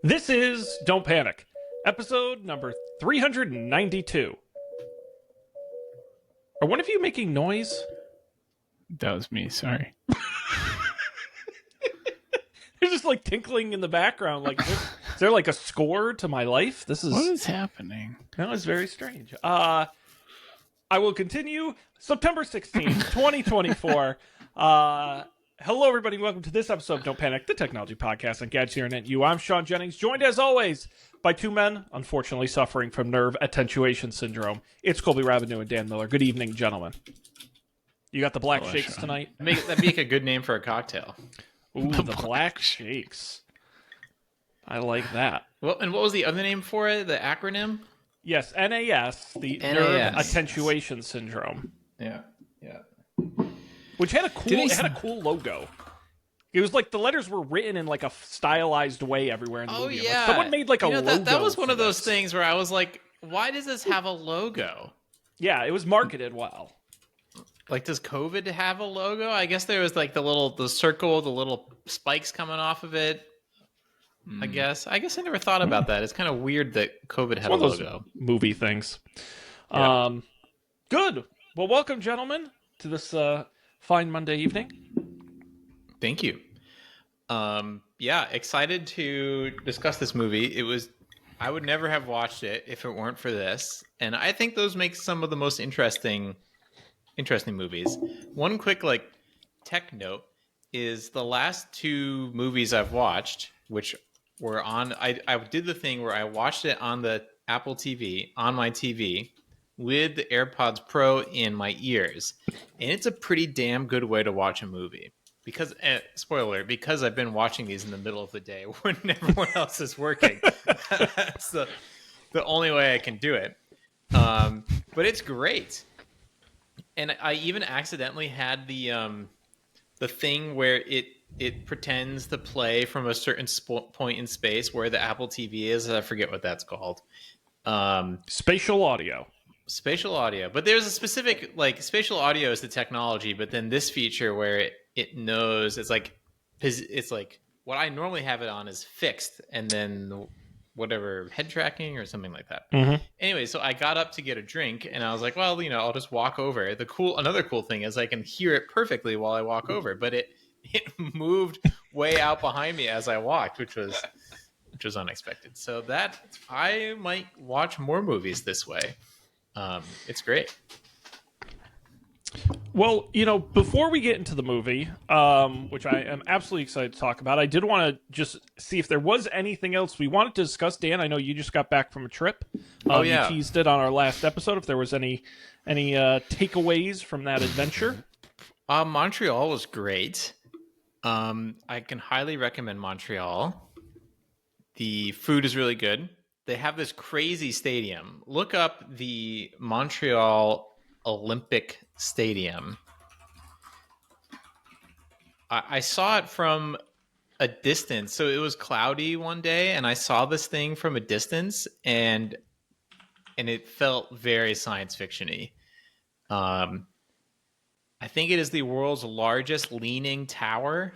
This is Don't Panic, episode number 392. Are one of you making noise? That was me, sorry. There's just like tinkling in the background. Like, is there like a score to my life? What is happening? That was very strange. I will continue. September 16th, 2024. Hello, everybody. Welcome to this episode of Don't Panic, the technology podcast on Gadgets Internet. I'm Sean Jennings, joined as always by two men, unfortunately suffering from nerve attenuation syndrome. It's Colby Rabineau and Dan Miller. Good evening, gentlemen. You got the black Hello, shakes Sean. tonight? That'd make a good name for a cocktail. Ooh, the black shakes. I like that. Well, and what was the other name for it? The acronym? Yes, NAS, the NAS. nerve attenuation syndrome, Yeah. which had a cool logo. It was like the letters were written in like a stylized way everywhere in the movie. Yeah. Like someone made like a logo. That was one for of those this. things where I was like, why does this have a logo? Yeah, it was marketed well. Like, does COVID have a logo? I guess there was like the circle, the little spikes coming off of it. I guess I never thought about that. It's kind of weird that COVID had a One of those logo. movie things. Yeah. Good. Well, welcome, gentlemen, to this fine Monday evening. Thank you. Yeah, excited to discuss this movie. I would never have watched it if it weren't for this, and I think those make some of the most interesting movies. One quick tech note is the last two movies I've watched, which were on. I did the thing where I watched it on the Apple TV on my TV with the AirPods Pro in my ears, and it's a pretty damn good way to watch a movie. Because, spoiler, because I've been watching these in the middle of the day when everyone else is working. That's the only way I can do it. But it's great. And I even accidentally had the thing where it pretends to play from a certain point in space where the Apple TV is. I forget what that's called. Spatial audio. Spatial audio. But there's a specific, spatial audio is the technology, but then this feature where it knows, it's like what I normally have it on is fixed, and then whatever, head tracking or something like that. Mm-hmm. Anyway, so I got up to get a drink, and I was like, well, I'll just walk over. Another cool thing is I can hear it perfectly while I walk over, but it moved way out behind me as I walked, which was unexpected. So that I might watch more movies this way. It's great. Well, before we get into the movie, which I am absolutely excited to talk about, I did want to just see if there was anything else we wanted to discuss. Dan, I know you just got back from a trip. Oh, yeah. You teased it on our last episode. If there was any takeaways from that adventure. Montreal was great. I can highly recommend Montreal. The food is really good. They have this crazy stadium. Look up the Montreal Olympic Stadium. I saw it from a distance. So it was cloudy one day, and I saw this thing from a distance, and it felt very science fiction-y. I think it is the world's largest leaning tower.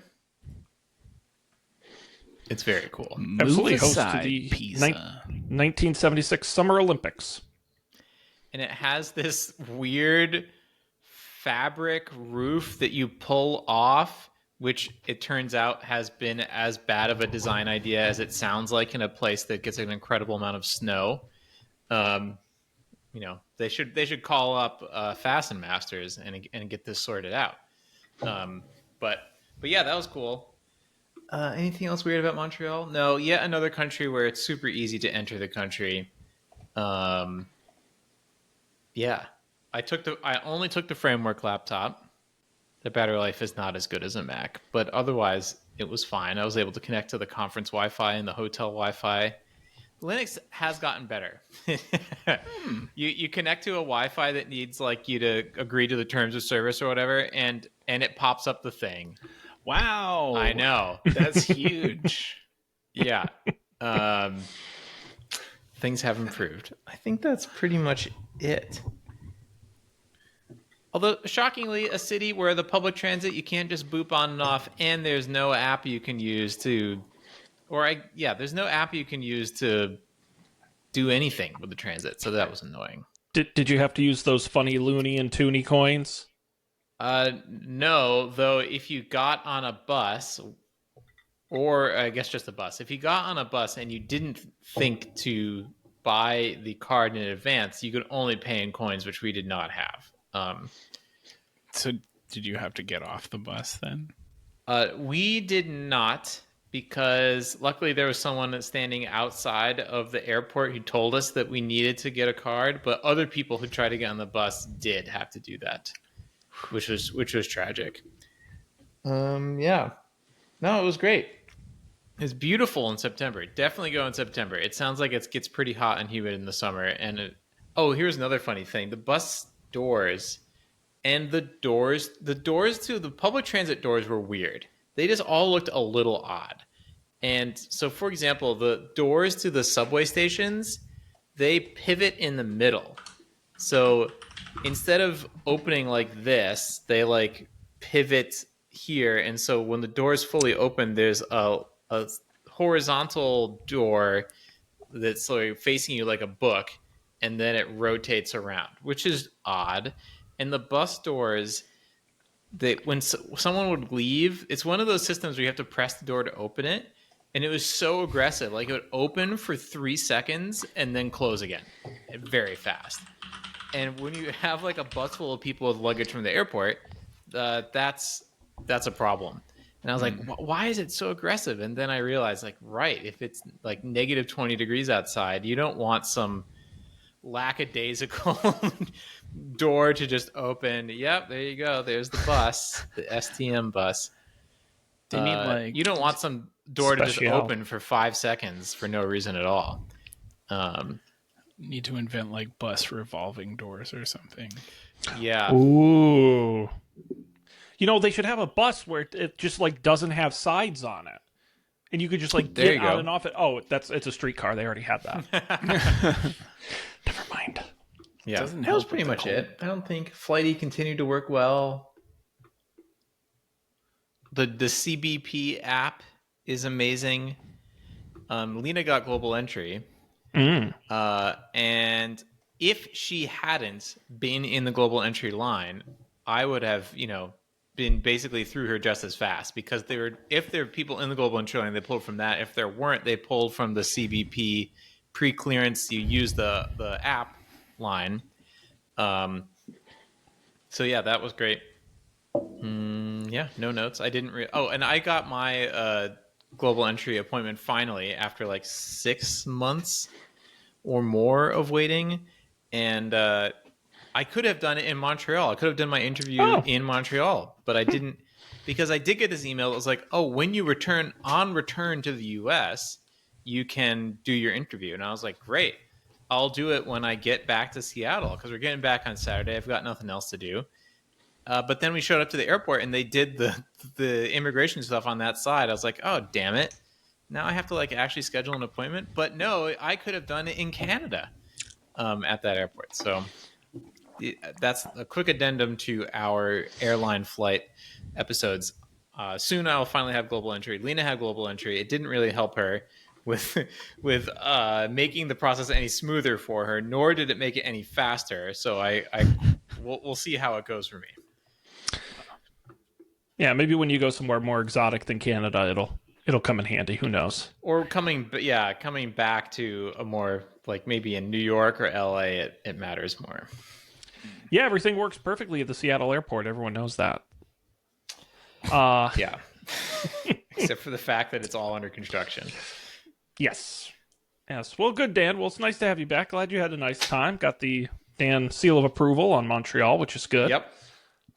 It's very cool. Absolutely Move host to aside, the Pisa. 1976 Summer Olympics. And it has this weird fabric roof that you pull off, which it turns out has been as bad of a design idea as it sounds like in a place that gets an incredible amount of snow. They should call up Fasten Masters and get this sorted out. But yeah, that was cool. Anything else weird about Montreal? No, yet another country where it's super easy to enter the country. Yeah, I only took the framework laptop. The battery life is not as good as a Mac, but otherwise it was fine. I was able to connect to the conference Wi-Fi and the hotel Wi-Fi. Linux has gotten better. You connect to a Wi-Fi that needs you to agree to the terms of service or whatever, and it pops up the thing. Wow. I know. That's huge. Yeah. Things have improved. I think that's pretty much it. Although, shockingly, a city where the public transit, you can't just boop on and off, and there's no app you can use to there's no app you can use to do anything with the transit, so that was annoying. Did you have to use those funny loony and toony coins? No, though if you got on a bus, or I guess just a bus, if you got on a bus and you didn't think to buy the card in advance, you could only pay in coins, which we did not have. So did you have to get off the bus then? We did not, because luckily there was someone standing outside of the airport who told us that we needed to get a card, but other people who tried to get on the bus did have to do that, which was tragic. Yeah. No, it was great. It's beautiful in September. Definitely go in September. It sounds like it gets pretty hot and humid in the summer. And here's another funny thing. The bus doors and the doors to the public transit doors were weird. They just all looked a little odd. And so, for example, the doors to the subway stations, they pivot in the middle. So instead of opening like this, they like pivot here. And so when the doors fully open, there's a horizontal door that's sort of facing you like a book, and then it rotates around, which is odd. And the bus doors, when someone would leave, it's one of those systems where you have to press the door to open it, and it was so aggressive. Like, it would open for 3 seconds and then close again, very fast. And when you have like a bus full of people with luggage from the airport, that's a problem. And I was like, why is it so aggressive? And then I realized, like, right, if it's like negative 20 degrees outside, you don't want some lackadaisical door to just open. Yep, there you go. There's the bus, the STM bus. They need you don't want some door to just Special. open for 5 seconds for no reason at all. need to invent like bus revolving doors or something. Yeah. Ooh. You know, they should have a bus where it just like doesn't have sides on it, and you could just like There get you out go. and off it. Oh, it's a streetcar. They already had that. Never mind. Yeah, Doesn't that was help pretty with much the it. I don't think Flighty continued to work well. The CBP app is amazing. Lena got global entry, and if she hadn't been in the global entry line, I would have, been basically through her just as fast, because if there were people in the global entry line, they pulled from that. If there weren't, they pulled from the CBP pre-clearance. You use the app line. So yeah, that was great. Yeah, no notes. I didn't. And I got my global entry appointment finally after like 6 months or more of waiting, and I could have done it in Montreal. I could have done my interview in Montreal, but I didn't, because I did get this email that was like, "Oh, when you return to the U.S., you can do your interview." And I was like, "Great, I'll do it when I get back to Seattle, because we're getting back on Saturday. I've got nothing else to do." But then we showed up to the airport and they did the immigration stuff on that side. I was like, "Oh, damn it! Now I have to like actually schedule an appointment." But no, I could have done it in Canada at that airport. So that's a quick addendum to our airline flight episodes. Soon I'll finally have global entry. Lena had global entry. It didn't really help her with making the process any smoother for her, nor did it make it any faster. So we'll see how it goes for me. Yeah, maybe when you go somewhere more exotic than Canada, it'll come in handy. Who knows? Or coming back to a more like maybe in New York or LA, it matters more. Yeah, everything works perfectly at the Seattle airport. Everyone knows that. Yeah. Except for the fact that it's all under construction. Yes. Well, good, Dan. Well, it's nice to have you back. Glad you had a nice time. Got the Dan seal of approval on Montreal, which is good. Yep,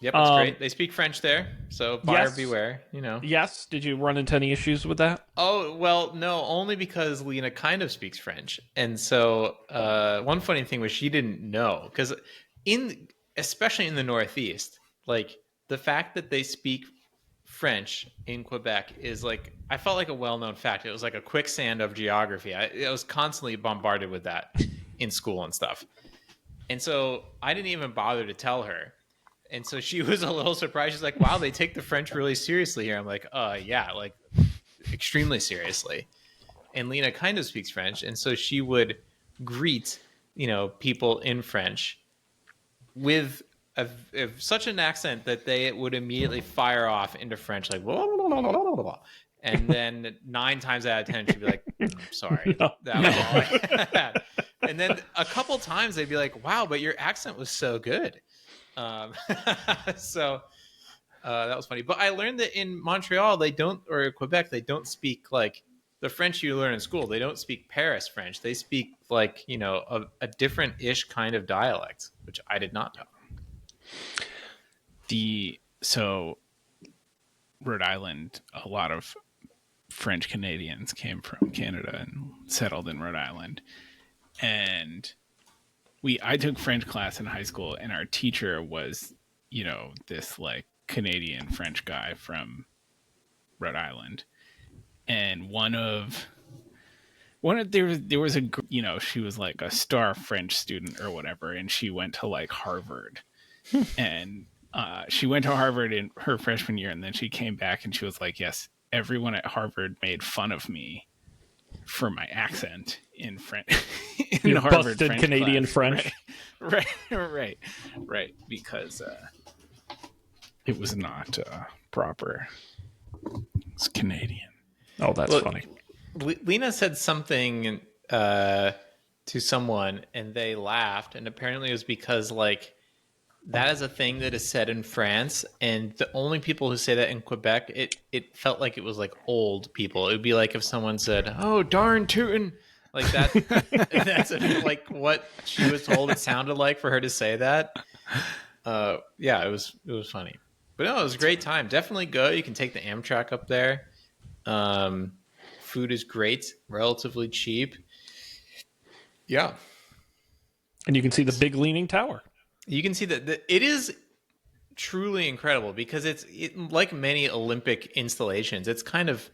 it's great. They speak French there, so buyer beware, Yes. Did you run into any issues with that? Oh, well, no, only because Lena kind of speaks French. And so one funny thing was she didn't know, because especially in the Northeast, like the fact that they speak French in Quebec is like, I felt like a well-known fact. It was like a quicksand of geography. I was constantly bombarded with that in school and stuff. And so I didn't even bother to tell her. And so she was a little surprised. She's like, "Wow, they take the French really seriously here." I'm like, yeah, like extremely seriously. and Lena kind of speaks French, and so she would greet, people in French with such an accent that they would immediately fire off into French, like blah, blah, blah, blah, blah, blah. And then 9 times out of 10 she'd be like, sorry, No. that was all I had. And then a couple times they'd be like, wow, but your accent was so good. So that was funny. But I learned that in Montreal or Quebec, they don't speak like the French you learn in school. They don't speak Paris French. They speak like, a different-ish kind of dialect, which I did not know. So Rhode Island, a lot of French Canadians came from Canada and settled in Rhode Island. And I took French class in high school, and our teacher was, this like Canadian French guy from Rhode Island. And there was she was like a star French student or whatever, and she went to like Harvard. And she went to Harvard in her freshman year, and then she came back and she was like, yes, everyone at Harvard made fun of me for my accent in French. Your Harvard busted French Canadian class. French. Right. Because it was not proper. It's Canadian. Oh, that's funny. Lena said something to someone, and they laughed, and apparently it was because like that is a thing that is said in France, and the only people who say that in Quebec, it felt like it was like old people. It would be like if someone said, "Oh, darn tootin'," like that. That's like what she was told it sounded like for her to say that. Yeah, it was funny, but no, it was a great time. Definitely go. You can take the Amtrak up there. Food is great, relatively cheap. Yeah, And you can see the big leaning tower. you can see that it is truly incredible because it's like many Olympic installations. It's kind of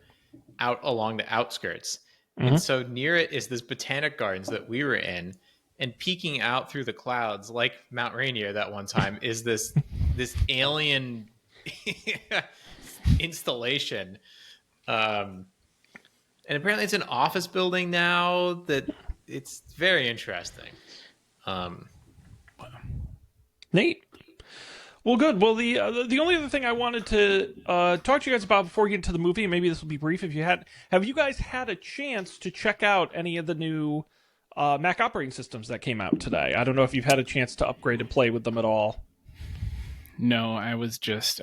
out along the outskirts. Mm-hmm. And so near it is this botanic gardens that we were in, and peeking out through the clouds like Mount Rainier that one time is this alien installation. And apparently it's an office building now that it's very interesting. Neat. Well, good. Well, the only other thing I wanted to talk to you guys about before we get into the movie, and maybe this will be brief, have you guys had a chance to check out any of the new Mac operating systems that came out today? I don't know if you've had a chance to upgrade and play with them at all. No, I was just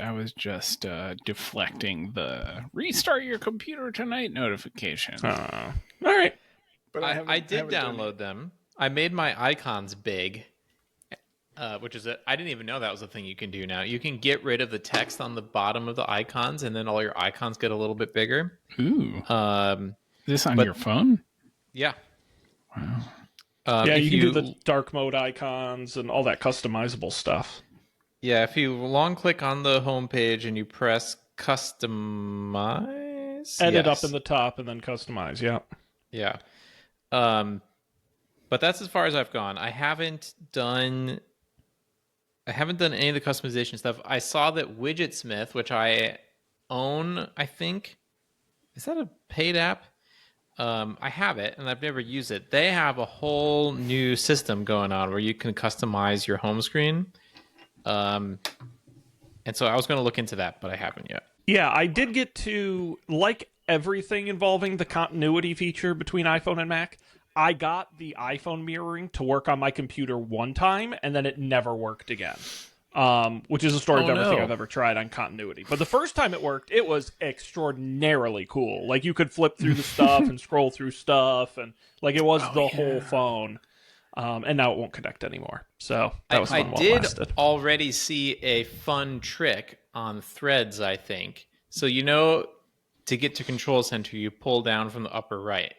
deflecting the restart your computer tonight notification. All right. But I did download them. I made my icons big. Which is I didn't even know that was a thing you can do now. You can get rid of the text on the bottom of the icons, and then all your icons get a little bit bigger. Ooh. This on your phone? Yeah. Wow. Yeah, you can do the dark mode icons and all that customizable stuff. Yeah, if you long click on the home page and you press customize, Edit up in the top and then customize. Yeah. Yeah. But that's as far as I've gone. I haven't done any of the customization stuff. I saw that Widgetsmith, which I own, I think. Is that a paid app? I have it, and I've never used it. They have a whole new system going on where you can customize your home screen. And so I was going to look into that, but I haven't yet. Yeah, I did get to, like everything involving the continuity feature between iPhone and Mac, I got the iPhone mirroring to work on my computer one time, and then it never worked again. Which is a story of everything I've ever tried on continuity. But the first time it worked, it was extraordinarily cool. Like, you could flip through the stuff and scroll through stuff, and like it was whole phone. And now it won't connect anymore. So that was fun while it lasted. I did already see a fun trick on Threads, I think. So to get to Control Center, you pull down from the upper right.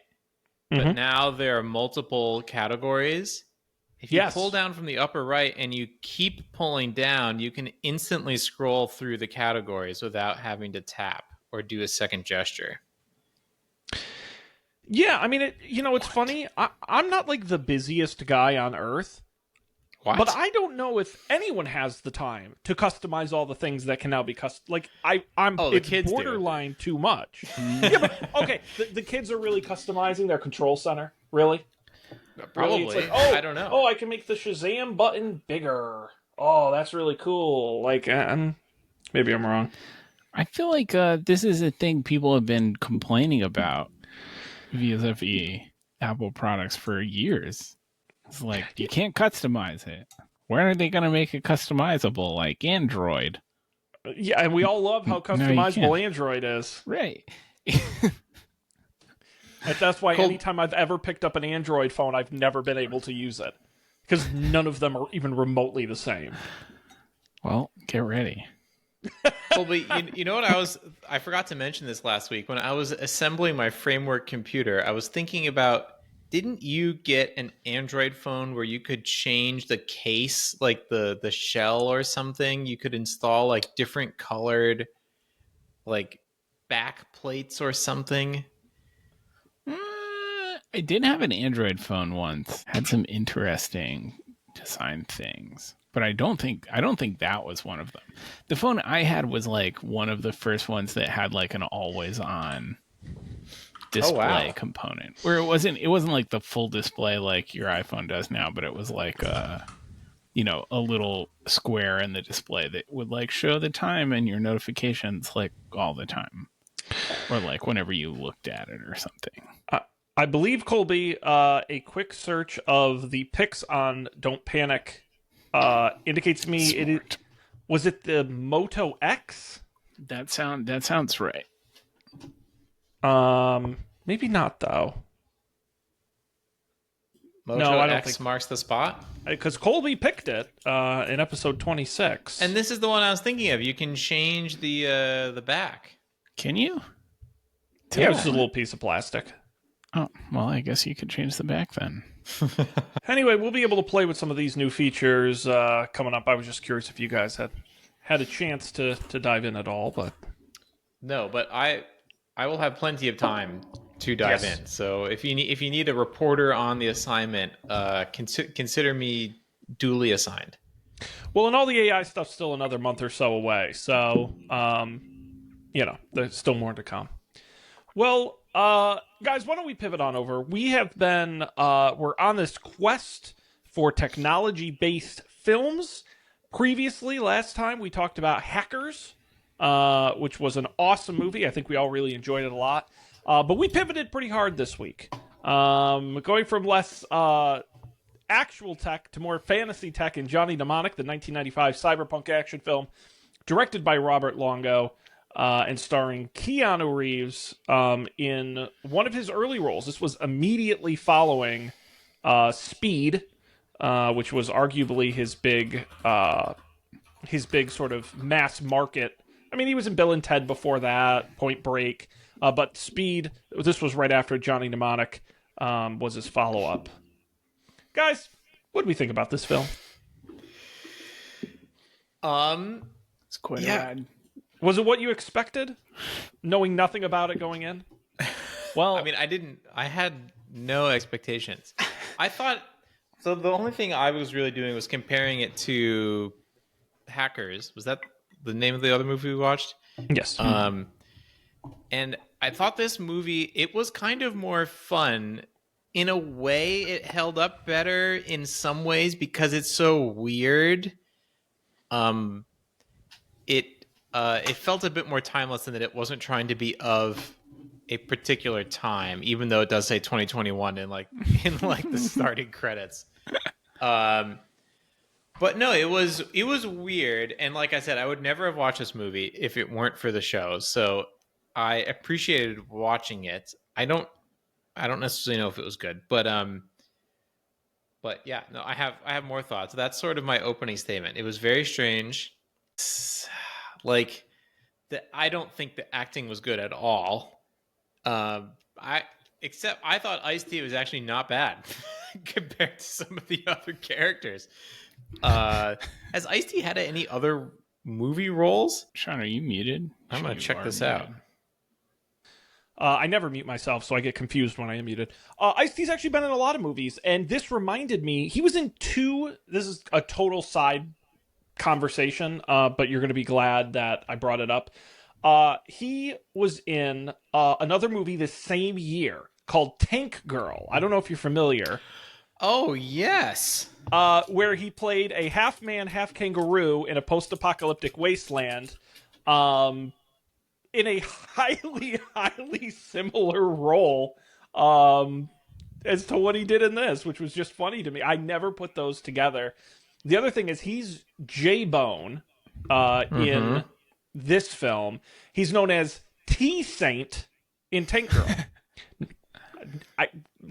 But now there are multiple categories. If you pull down from the upper right and you keep pulling down, you can instantly scroll through the categories without having to tap or do a second gesture. Yeah, I mean, it's funny. I'm not like the busiest guy on earth, What? But I don't know if anyone has the time to customize all the things that can now be custom. Like the it's kids do. borderline too much. Yeah, but okay, the kids are really customizing their control center. Really? Probably. Really? It's like, I don't know. Oh, I can make the Shazam button bigger. Oh, that's really cool. Like, maybe I'm wrong. I feel like this is a thing people have been complaining about vis-a-vis Apple products for years. It's like, you can't customize it. When are they going to make it customizable like Android? Yeah, and we all love how No, you customizable can't. Android is. Right. And that's why Cool. anytime I've ever picked up an Android phone, I've never been able to use it. Because none of them are even remotely the same. Well, get ready. Well, but you know what I forgot to mention this last week when I was assembling my framework computer. I was thinking about, didn't you get an Android phone where you could change the case, like the shell or something? You could install like different colored like back plates or something. I did have an Android phone once. Had some interesting design things, but I don't think that was one of them. The phone I had was like one of the first ones that had like an always on display component, where it wasn't like the full display like your iPhone does now, but it was like a little square in the display that would like show the time and your notifications like all the time, or like whenever you looked at it or something. I believe, Colby, a quick search of the pics on Don't Panic indicates to me was it the Moto X? That sounds right. Maybe not though. Moto No, I don't X think marks the spot. Because Colby picked it in episode 26. And this is the one I was thinking of. You can change the back. Can you? Yeah, it was just a little piece of plastic. Oh, well, I guess you could change the back then. Anyway, we'll be able to play with some of these new features coming up. I was just curious if you guys had a chance to dive in at all, but No, but I will have plenty of time to dive in. So if you need a reporter on the assignment, consider me duly assigned. well, and all the AI stuff's still another month or so away. So, there's still more to come. Well, guys, why don't we pivot on over? We have been we're on this quest for technology-based films. Previously, last time we talked about Hackers, which was an awesome movie. I think we all really enjoyed it a lot. But we pivoted pretty hard this week, going from less actual tech to more fantasy tech in Johnny Mnemonic, the 1995 cyberpunk action film, directed by Robert Longo, and starring Keanu Reeves in one of his early roles. This was immediately following Speed, which was arguably his big sort of mass market. I mean, he was in Bill and Ted before that, Point Break, but Speed, this was right after Johnny Mnemonic, was his follow-up. Guys, what do we think about this film? It's quite a ride. Was it what you expected, knowing nothing about it going in? Well, I mean, I had no expectations. I thought, so the only thing I was really doing was comparing it to Hackers. Was that the name of the other movie we watched? Yes. And I thought this movie, it was kind of more fun. In a way, it held up better in some ways because it's so weird. It felt a bit more timeless in that it wasn't trying to be of a particular time, even though it does say 2021 in the starting credits. But no, it was weird, and like I said, I would never have watched this movie if it weren't for the show. So I appreciated watching it. I don't necessarily know if it was good, but yeah, no, I have more thoughts. That's sort of my opening statement. It was very strange. Like, I don't think the acting was good at all. I thought Ice-T was actually not bad compared to some of the other characters. Has Ice-T had any other movie roles? Sean, are you muted? I'm gonna check this muted. out. I never mute myself, so I get confused when I am muted. Ice-T's actually been in a lot of movies, and this reminded me, he was in two, this is a total side conversation, but you're going to be glad that I brought it up. He was in another movie this same year called Tank Girl. I don't know if you're familiar. Oh, yes. Where he played a half man, half kangaroo in a post-apocalyptic wasteland. In a highly, highly similar role as to what he did in this, which was just funny to me. I never put those together. The other thing is he's J-Bone in this film. He's known as T-Saint in Tank Girl.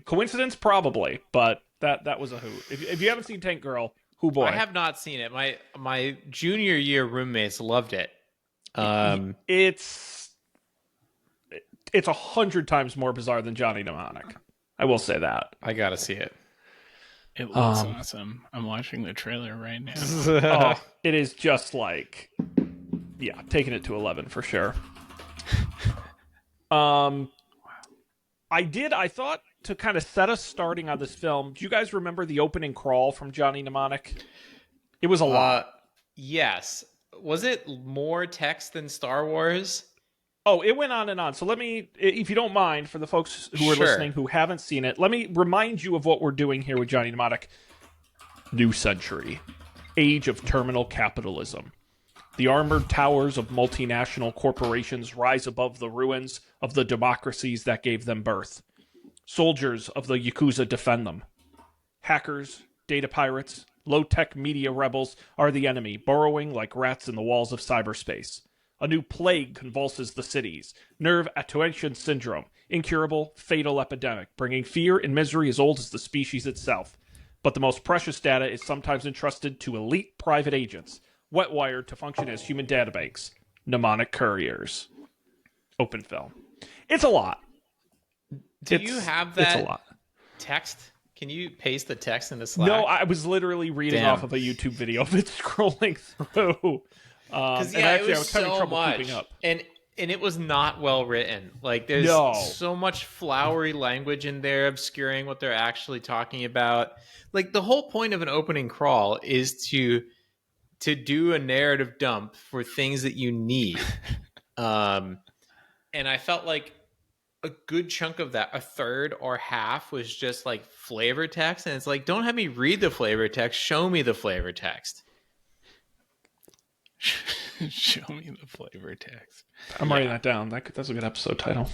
Coincidence? Probably, but that was a hoot. If you haven't seen Tank Girl, hoo boy. I have not seen it. My junior year roommates loved it. It's 100 times more bizarre than Johnny Mnemonic. I will say that. I gotta see it. It looks awesome. I'm watching the trailer right now. It is just like, yeah, taking it to 11 for sure. I thought to kind of set us starting on this film, do you guys remember the opening crawl from Johnny Mnemonic? It was a lot. Yes. Was it more text than Star Wars? Oh, it went on and on. So let me, if you don't mind, for the folks who are listening who haven't seen it, let me remind you of what we're doing here with Johnny Mnemonic. New century. Age of terminal capitalism. The armored towers of multinational corporations rise above the ruins of the democracies that gave them birth. Soldiers of the Yakuza defend them. Hackers, data pirates, low-tech media rebels are the enemy, burrowing like rats in the walls of cyberspace. A new plague convulses the cities. Nerve attenuation syndrome. Incurable, fatal epidemic, bringing fear and misery as old as the species itself. But the most precious data is sometimes entrusted to elite private agents, wet-wired to function as human databanks. Mnemonic couriers. Open film. It's a lot. Do you have that it's a lot. text? Can you paste the text in the Slack? No, I was literally reading off of a YouTube video of it scrolling through. Because I was so having trouble much, keeping up. and it was not well written. Like there's so much flowery language in there, obscuring what they're actually talking about. Like the whole point of an opening crawl is to do a narrative dump for things that you need. And I felt like a good chunk of that, a third or half, was just like flavor text, and it's like, don't have me read the flavor text. Show me the flavor text. Show me the flavor text. I'm writing that down. That's a good episode title.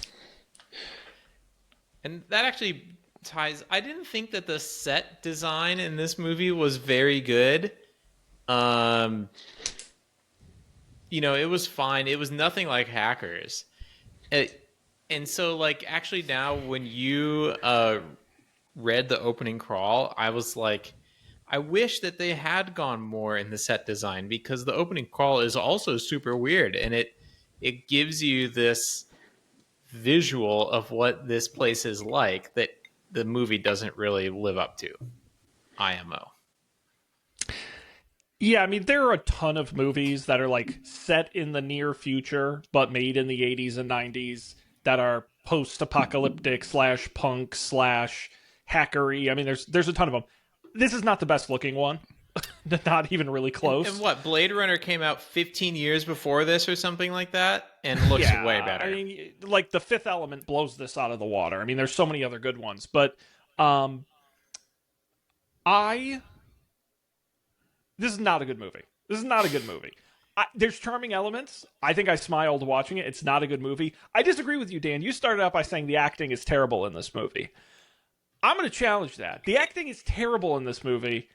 And that actually ties. I didn't think that the set design in this movie was very good. It was fine. It was nothing like Hackers. And so, like, actually now when you read the opening crawl, I was like, I wish that they had gone more in the set design, because the opening crawl is also super weird, and it gives you this visual of what this place is like that the movie doesn't really live up to. IMO. Yeah, I mean, there are a ton of movies that are like set in the near future, but made in the 80s and 90s that are post-apocalyptic / punk / hackery. I mean, there's a ton of them. This is not the best looking one. Not even really close. And what, Blade Runner came out 15 years before this or something like that, and looks way better. I mean, like, The Fifth Element blows this out of the water. I mean, there's so many other good ones, but this is not a good movie. There's charming elements. I think I smiled watching it. It's not a good movie. I disagree with you, Dan. You started out by saying the acting is terrible in this movie. I'm going to challenge that. The acting is terrible in this movie,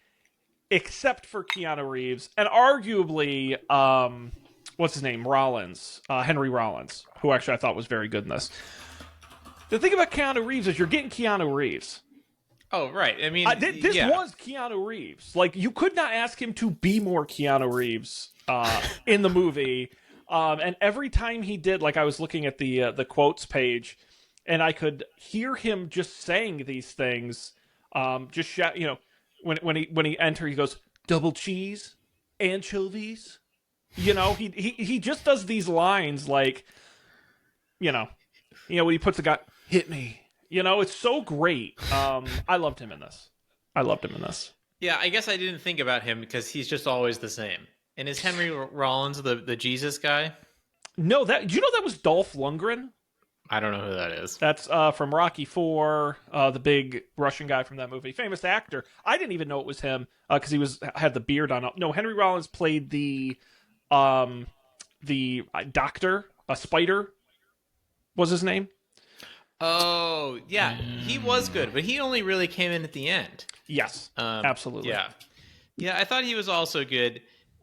except for Keanu Reeves, and arguably, what's his name? Henry Rollins, who actually I thought was very good in this. The thing about Keanu Reeves is you're getting Keanu Reeves. Oh, right. I mean, this was Keanu Reeves. Like, you could not ask him to be more Keanu Reeves in the movie. And every time he did, like, I was looking at the quotes page, and I could hear him just saying these things. When he entered, he goes, double cheese, anchovies. He just does these lines like, You know, when he puts the guy, hit me. You know, it's so great. I loved him in this. Yeah, I guess I didn't think about him because he's just always the same. And is Henry Rollins the Jesus guy? No, do you know that was Dolph Lundgren? I don't know who that is. That's from Rocky IV, the big Russian guy from that movie, famous actor. I didn't even know it was him because he had the beard on. No, Henry Rollins played the doctor, a Spider was his name. Oh yeah, he was good, but he only really came in at the end. Yes, absolutely. Yeah, I thought he was also good.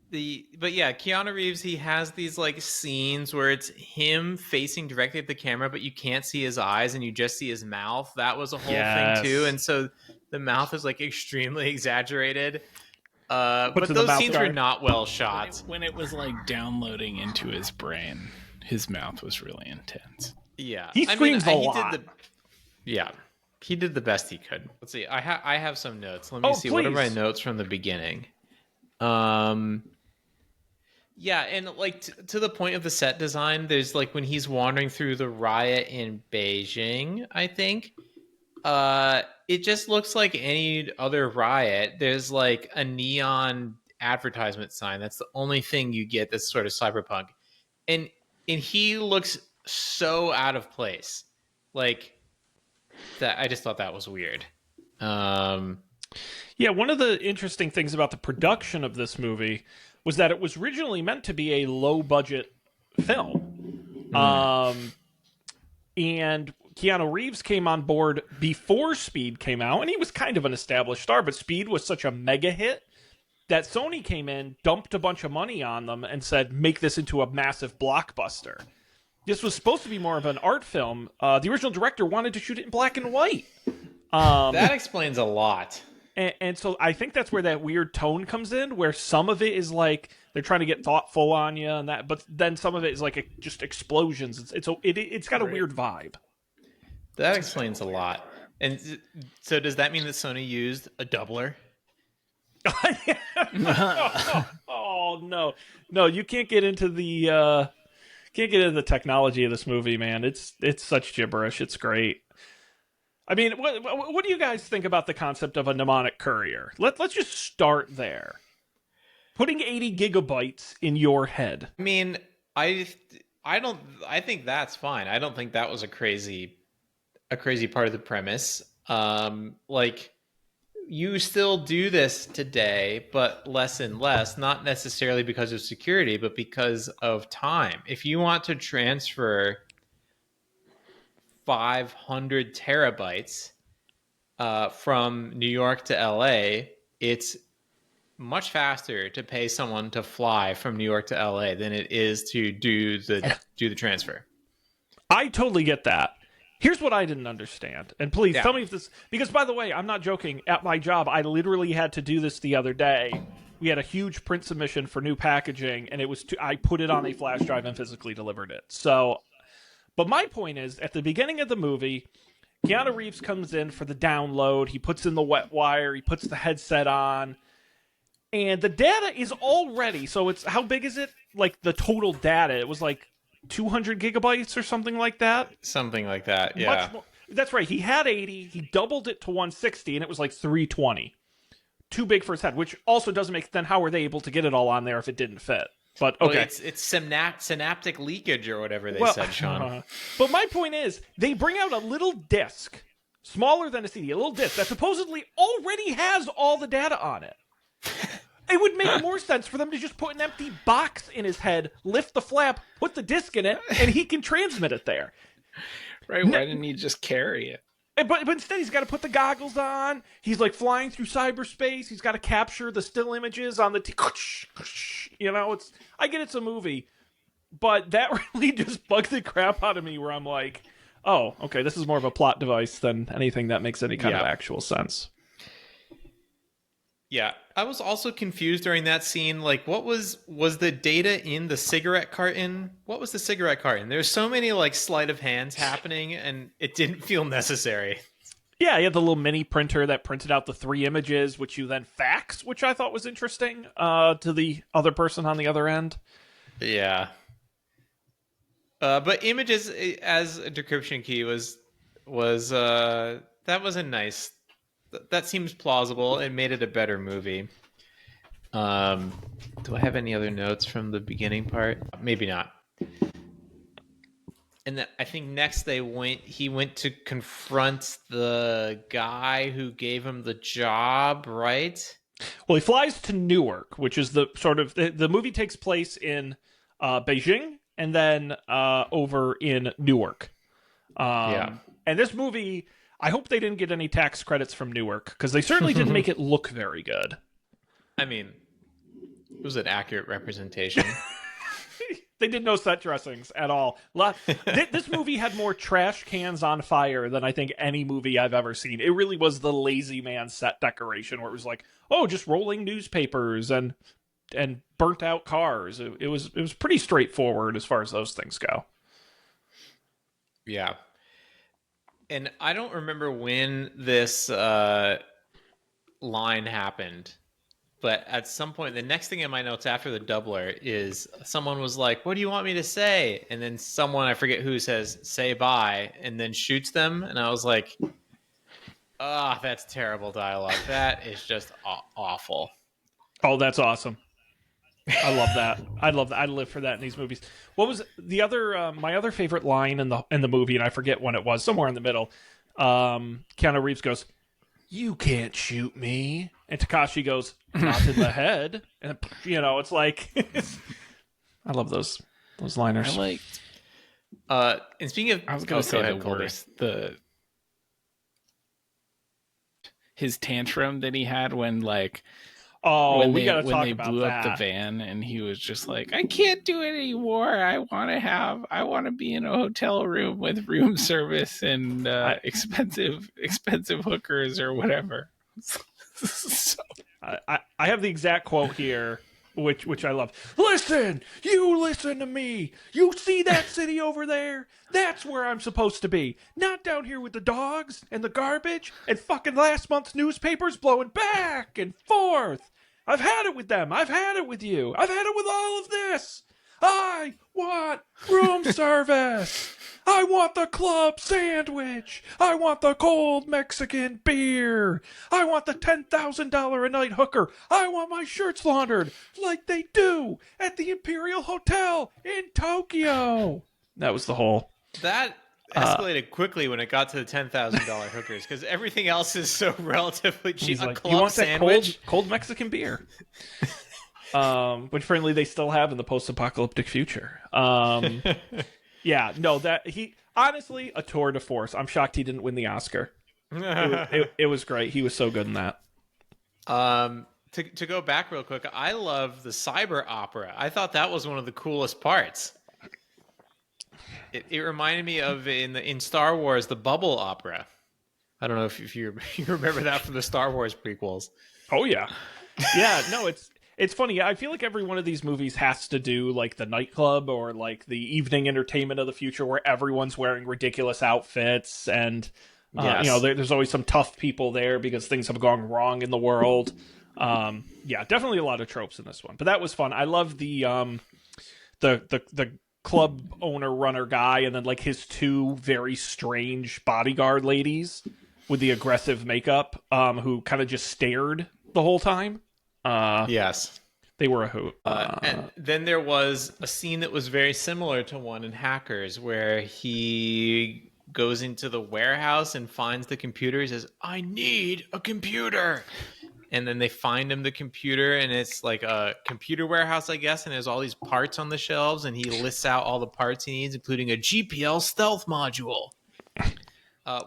But yeah, Keanu Reeves, he has these like scenes where it's him facing directly at the camera, but you can't see his eyes and you just see his mouth. That was a whole thing too, and so the mouth is like extremely exaggerated. But those scenes were not well shot. When it was like downloading into his brain, his mouth was really intense. Yeah, he screams a lot. He did the best he could. Let's see. I have some notes. Let me see. What are my notes from the beginning? Yeah, and like to the point of the set design, there's like when he's wandering through the riot in Beijing, I think, it just looks like any other riot. There's like a neon advertisement sign. That's the only thing you get that's sort of cyberpunk. And he looks so out of place. Like that, I just thought that was weird. Yeah, one of the interesting things about the production of this movie was that it was originally meant to be a low-budget film. And Keanu Reeves came on board before Speed came out, and he was kind of an established star, but Speed was such a mega hit that Sony came in, dumped a bunch of money on them, and said, make this into a massive blockbuster. This was supposed to be more of an art film. The original director wanted to shoot it in black and white. That explains a lot. And so I think that's where that weird tone comes in, where some of it is like they're trying to get thoughtful on you and that, but then some of it is like just explosions. It's got a weird vibe. That explains a lot. And so does that mean that Sony used a doubler? Oh no, you can't get into the technology of this movie, man. It's such gibberish. It's great. I mean, what do you guys think about the concept of a mnemonic courier? Let's just start there. Putting 80 gigabytes in your head. I mean, I think that's fine. I don't think that was a crazy part of the premise. Like you still do this today, but less and less, not necessarily because of security, but because of time. If you want to transfer 500 terabytes from New York to LA, it's much faster to pay someone to fly from New York to LA than it is to do the transfer. I totally get that. Here's what I didn't understand. And please tell me if this, because by the way, I'm not joking. At my job, I literally had to do this the other day. We had a huge print submission for new packaging, and I put it on a flash drive and physically delivered it. So, but my point is, at the beginning of the movie, Keanu Reeves comes in for the download. He puts in the wet wire. He puts the headset on. And the data is already, so it's, how big is it? Like the total data, it was like 200 gigabytes or something like that. Something like that, yeah. That's right. He had 80. He doubled it to 160, and it was like 320. Too big for his head, which also doesn't make, then how were they able to get it all on there if it didn't fit? But okay. Well, it's synaptic leakage or whatever they said, Sean. But my point is, they bring out a little disc, smaller than a CD, a little disc that supposedly already has all the data on it. It would make more sense for them to just put an empty box in his head, lift the flap, put the disc in it, and he can transmit it there. Right, why didn't he just carry it? But instead, he's got to put the goggles on. He's like flying through cyberspace. He's got to capture the still images on the... You know, I get it's a movie, but that really just bugged the crap out of me where I'm like, oh, okay, this is more of a plot device than anything that makes any kind of actual sense. Yeah, I was also confused during that scene. Like, what was the data in the cigarette carton? What was the cigarette carton? There's so many like sleight of hands happening, and it didn't feel necessary. Yeah, you had the little mini printer that printed out the 3 images, which you then fax, which I thought was interesting, to the other person on the other end. Yeah. But images as a decryption key was that was a nice. That seems plausible. It made it a better movie. Um, do I have any other notes from the beginning part? Maybe not. And I think next he went to confront the guy who gave him the job, right? Well, he flies to Newark, which is the sort of the movie takes place in Beijing and then over in Newark. Yeah. And this movie, I hope they didn't get any tax credits from Newark because they certainly didn't make it look very good. I mean, it was an accurate representation. They did no set dressings at all. This movie had more trash cans on fire than I think any movie I've ever seen. It really was the lazy man set decoration where it was like, oh, just rolling newspapers and burnt out cars. It was pretty straightforward as far as those things go. Yeah. And I don't remember when this line happened. But at some point, the next thing in my notes after the doubler is someone was like, what do you want me to say? And then someone, I forget who, says, say bye, and then shoots them. And I was like, that's terrible dialogue. That is just awful. Oh, that's awesome. I love that. I love that. I live for that in these movies. What was the other, my other favorite line in the movie, and I forget when it was, somewhere in the middle. Keanu Reeves goes, you can't shoot me. And Takashi goes, not in the head. And, it's like, I love those liners. I liked. And speaking of, I was going to say the Colby. worst. His tantrum that he had when we got to talk about that. When they blew up the van and he was just like, I can't do it anymore. I want to be in a hotel room with room service and expensive hookers or whatever. So. I have the exact quote here, which I love. Listen to me. You see that city over there? That's where I'm supposed to be. Not down here with the dogs and the garbage and fucking last month's newspapers blowing back and forth. I've had it with them. I've had it with you. I've had it with all of this. I want room service. I want the club sandwich. I want the cold Mexican beer. I want the $10,000 a night hooker. I want my shirts laundered like they do at the Imperial Hotel in Tokyo. That was the whole. That escalated quickly when it got to the $10,000 hookers because everything else is so relatively cheap. He's A like, club you want sandwich? that cold Mexican beer? Which apparently they still have in the post-apocalyptic future. Yeah, no, that he honestly a tour de force. I'm shocked he didn't win the Oscar. It was great. He was so good in that. To go back real quick, I love the cyber opera. I thought that was one of the coolest parts. It reminded me of in Star Wars the bubble opera. I don't know if you remember that from the Star Wars prequels. Oh yeah, yeah. No, it's funny. I feel like every one of these movies has to do like the nightclub or like the evening entertainment of the future where everyone's wearing ridiculous outfits and Yes. there's always some tough people there because things have gone wrong in the world. Yeah, definitely a lot of tropes in this one, but that was fun. I love the club owner runner guy and then like his two very strange bodyguard ladies with the aggressive makeup who kind of just stared the whole time. Yes. They were a hoot. And then there was a scene that was very similar to one in Hackers where he goes into the warehouse and finds the computer. He says, I need a computer. And then they find him the computer, and it's like a computer warehouse, I guess, and there's all these parts on the shelves, and he lists out all the parts he needs, including a GPL stealth module,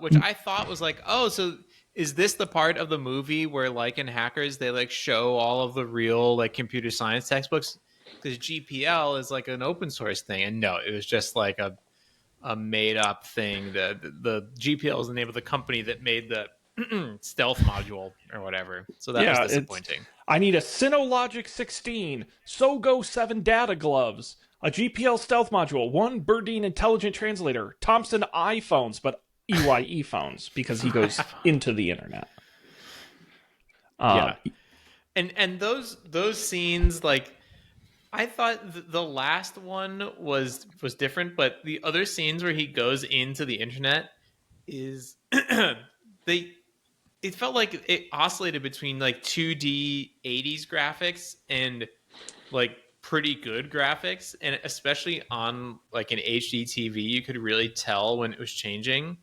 which I thought was like, oh, so is this the part of the movie where, like in Hackers, they like show all of the real like computer science textbooks? Because GPL is like an open source thing, and no, it was just like a made up thing. The GPL is the name of the company that made the stealth module or whatever. So that was disappointing. I need a Synologic 16, SOGO 7 data gloves, a GPL stealth module, one Birdine intelligent translator, Thompson iPhones, but EYE phones because he goes into the internet. Yeah. And those scenes, like I thought the last one was different, but the other scenes where he goes into the internet is they it felt like it oscillated between like 2D 80s graphics and like pretty good graphics, and especially on like an HD TV you could really tell when it was changing.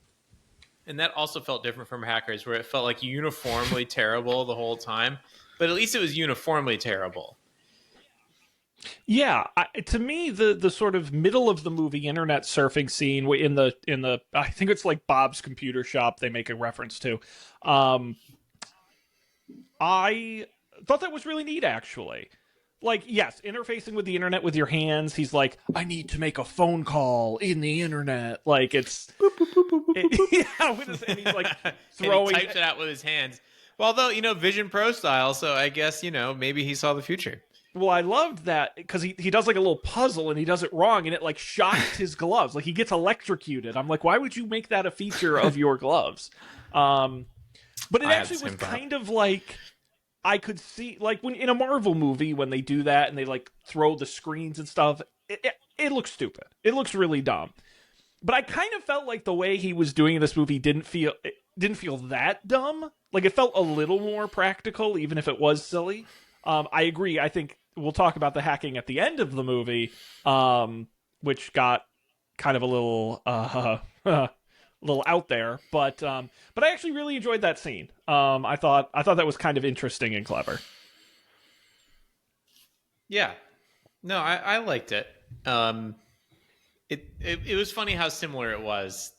And that also felt different from Hackers, where it felt like uniformly terrible the whole time, but at least it was uniformly terrible. Yeah, to me, the sort of middle of the movie internet surfing scene in the I think it's like Bob's Computer Shop they make a reference to. Um, I thought that was really neat, actually. Like, yes, interfacing with the internet with your hands. He's like, I need to make a phone call in the internet. Like it's, yeah, with his, and he's like throwing. And he types it out with his hands. Well, though, Vision Pro style, so I guess maybe he saw the future. Well, I loved that because he does like a little puzzle and he does it wrong and it like shocks his gloves. Like he gets electrocuted. I'm like, why would you make that a feature of your gloves? But it actually was kind of like I could see like when in a Marvel movie when they do that and they like throw the screens and stuff. It looks stupid. It looks really dumb. But I kind of felt like the way he was doing in this movie didn't feel that dumb. Like it felt a little more practical, even if it was silly. I agree. I think we'll talk about the hacking at the end of the movie, which got kind of a little out there. But I actually really enjoyed that scene. I thought that was kind of interesting and clever. Yeah, no, I liked it. It was funny how similar it was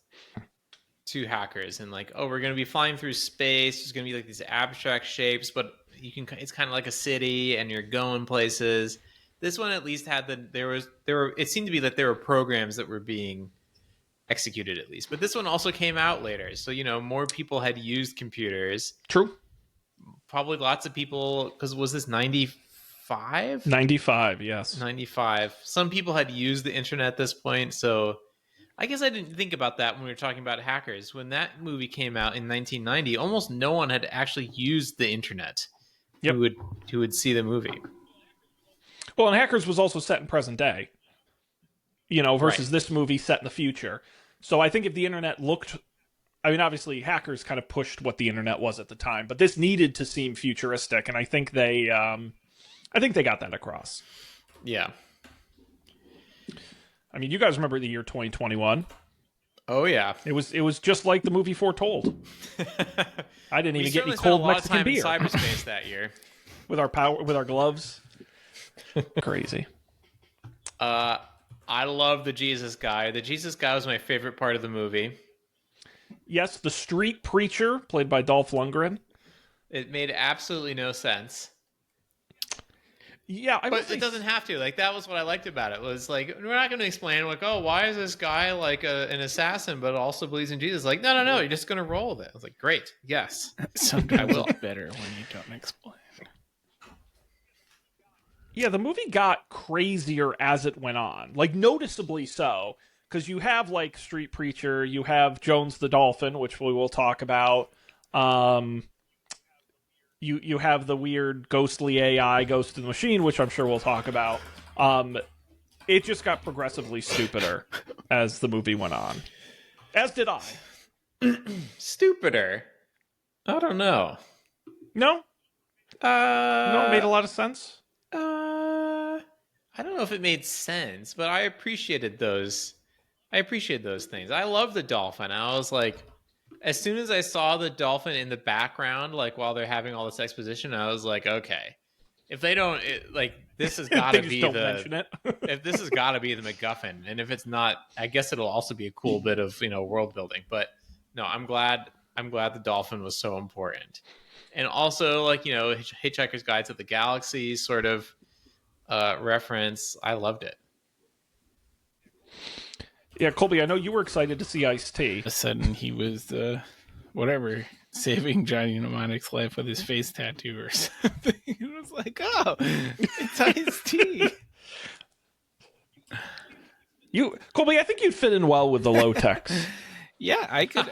to Hackers, and like, oh, we're gonna be flying through space. There's gonna be like these abstract shapes, but it's kind of like a city and you're going places. This one at least had it seemed to be that there were programs that were being executed at least, but this one also came out later, so more people had used computers. True. Probably lots of people, because was this 95? 95, yes. 95. Some people had used the internet at this point, so I guess I didn't think about that when we were talking about Hackers. When that movie came out in 1990, almost no one had actually used the internet. Yep. Who would see the movie. Well, and Hackers was also set in present day, versus Right. this movie set in the future. So I think if the internet looked, I mean, obviously Hackers kind of pushed what the internet was at the time, but this needed to seem futuristic, and I think they got that across. Yeah. I mean, you guys remember the year 2021? Oh yeah. It was just like the movie foretold. I didn't even get any cold Mexican beer. We spent a lot of time in cyberspace that year with our gloves. Crazy. I love the Jesus guy. The Jesus guy was my favorite part of the movie. Yes, the street preacher played by Dolph Lundgren. It made absolutely no sense. Yeah, but it doesn't have to. Like, that was what I liked about it. Was like, we're not going to explain like, oh, why is this guy like an assassin but also believes in Jesus? Like, no, you're just going to roll with it. I was like, great, yes. Sometimes it's better when you don't explain. Yeah, the movie got crazier as it went on, like noticeably so, because you have like Street Preacher, you have Jones the Dolphin, which we will talk about. You have the weird ghostly AI, Ghost in the Machine, which I'm sure we'll talk about. It just got progressively stupider as the movie went on. As did I. Stupider? I don't know. No? No, it made a lot of sense. I don't know if it made sense, but I appreciated those. Things. I love the dolphin. I was like, as soon as I saw the dolphin in the background, like while they're having all this exposition, I was like, okay, if they don't, this has got to be if this has got to be the MacGuffin, and if it's not, I guess it'll also be a cool bit of world building. But no, I'm glad the dolphin was so important, and also Hitchhiker's Guide to the Galaxy sort of reference. I loved it. Yeah, Colby, I know you were excited to see Ice-T. All of a sudden, he was, saving Johnny Mnemonic's life with his face tattoo or something. It was like, oh, it's Ice-T. Colby, I think you'd fit in well with the low-techs. Yeah, I could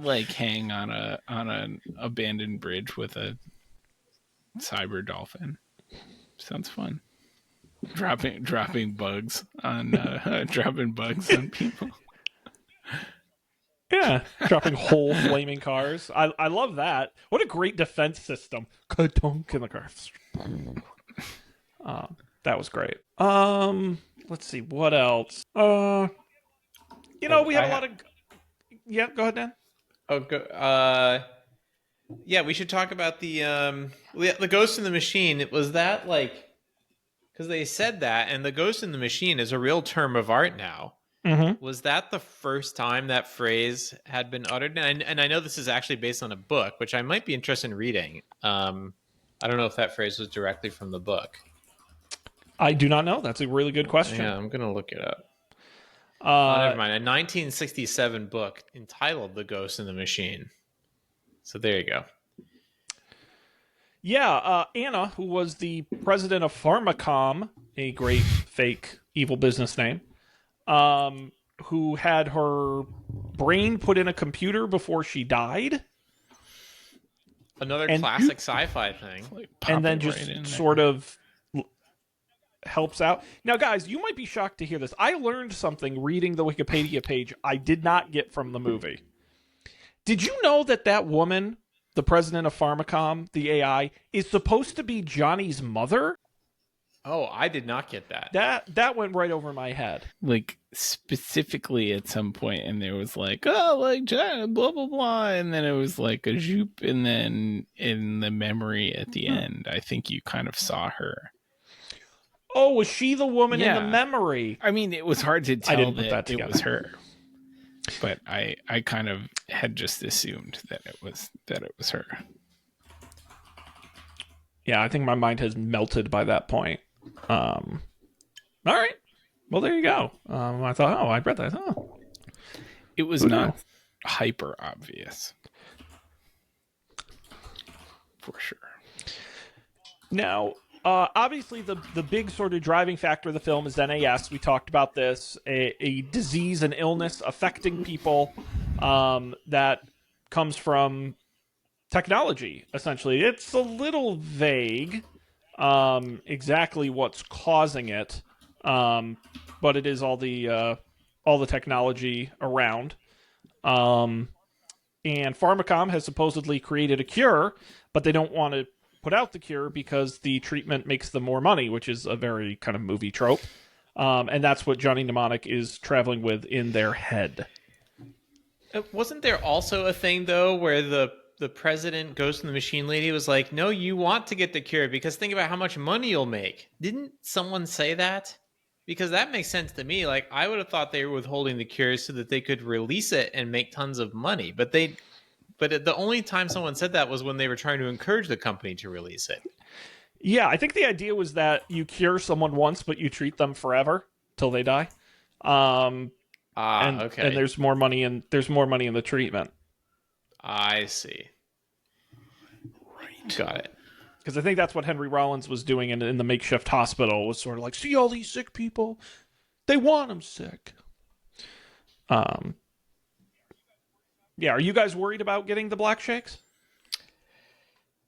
like hang on an abandoned bridge with a cyber dolphin. Sounds fun. dropping bugs on dropping bugs on people. Yeah, dropping whole flaming cars. I love that. What a great defense system. Ka-dunk in the car. That was great. Let's see what else. We had a lot of. Yeah, go ahead, Dan. Yeah, we should talk about the Ghost in the Machine. Was that like, because they said that, and the Ghost in the Machine is a real term of art now. Mm-hmm. Was that the first time that phrase had been uttered? And I know this is actually based on a book, which I might be interested in reading. I don't know if that phrase was directly from the book. I do not know. That's a really good question. Yeah, I'm gonna look it up. Never mind. A 1967 book entitled "The Ghost in the Machine." So there you go. Yeah, Anna, who was the president of Pharmacom, a great fake evil business name, who had her brain put in a computer before she died. Another classic sci-fi thing. Like And then right just sort of helps out. Now, guys, you might be shocked to hear this. I learned something reading the Wikipedia page I did not get from the movie. Did you know that woman, the president of Pharmacom, the AI, is supposed to be Johnny's mother? Oh, I did not get that. That went right over my head. Like specifically at some point, and there was like, oh, like blah blah blah, and then it was like a zoop, and then in the memory at the end, I think you kind of saw her. Oh, was she the woman in the memory? I mean, it was hard to tell that it was her, but I kind of had just assumed that it was her. Yeah, I think my mind has melted by that point. All right. Well, there you go. I thought, I read that. Oh. It was not hyper obvious. For sure. Now, obviously, the big sort of driving factor of the film is NAS. We talked about this. A disease and illness affecting people that comes from technology, essentially. It's a little vague exactly what's causing it, but it is all the technology around. And Pharmacom has supposedly created a cure, but they don't want to put out the cure because the treatment makes them more money, which is a very kind of movie trope. And that's what Johnny Mnemonic is traveling with in their head. Wasn't there also a thing, though, where the president, Ghost in the Machine lady, was like, no, you want to get the cure because think about how much money you'll make. Didn't someone say that? Because that makes sense to me. Like, I would have thought they were withholding the cure so that they could release it and make tons of money. But the only time someone said that was when they were trying to encourage the company to release it. Yeah, I think the idea was that you cure someone once, but you treat them forever till they die. Okay. And there's more money in the treatment. I see. Right. Got it. Because I think that's what Henry Rollins was doing in the makeshift hospital, was sort of like, see all these sick people? They want them sick. Yeah, are you guys worried about getting the black shakes?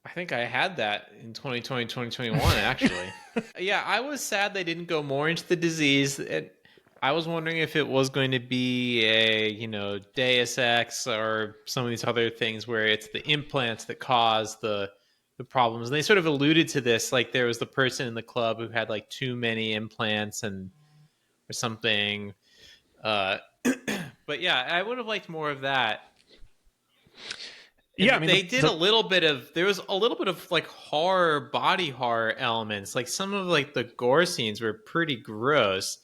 I think I had that in 2020, 2021, actually. Yeah, I was sad they didn't go more into the disease. I was wondering if it was going to be a, Deus Ex or some of these other things where it's the implants that cause the problems. And they sort of alluded to this, like there was the person in the club who had like too many implants or something. But yeah, I would have liked more of that. And yeah, I mean, there was a little bit of like body horror elements. Like some of like the gore scenes were pretty gross.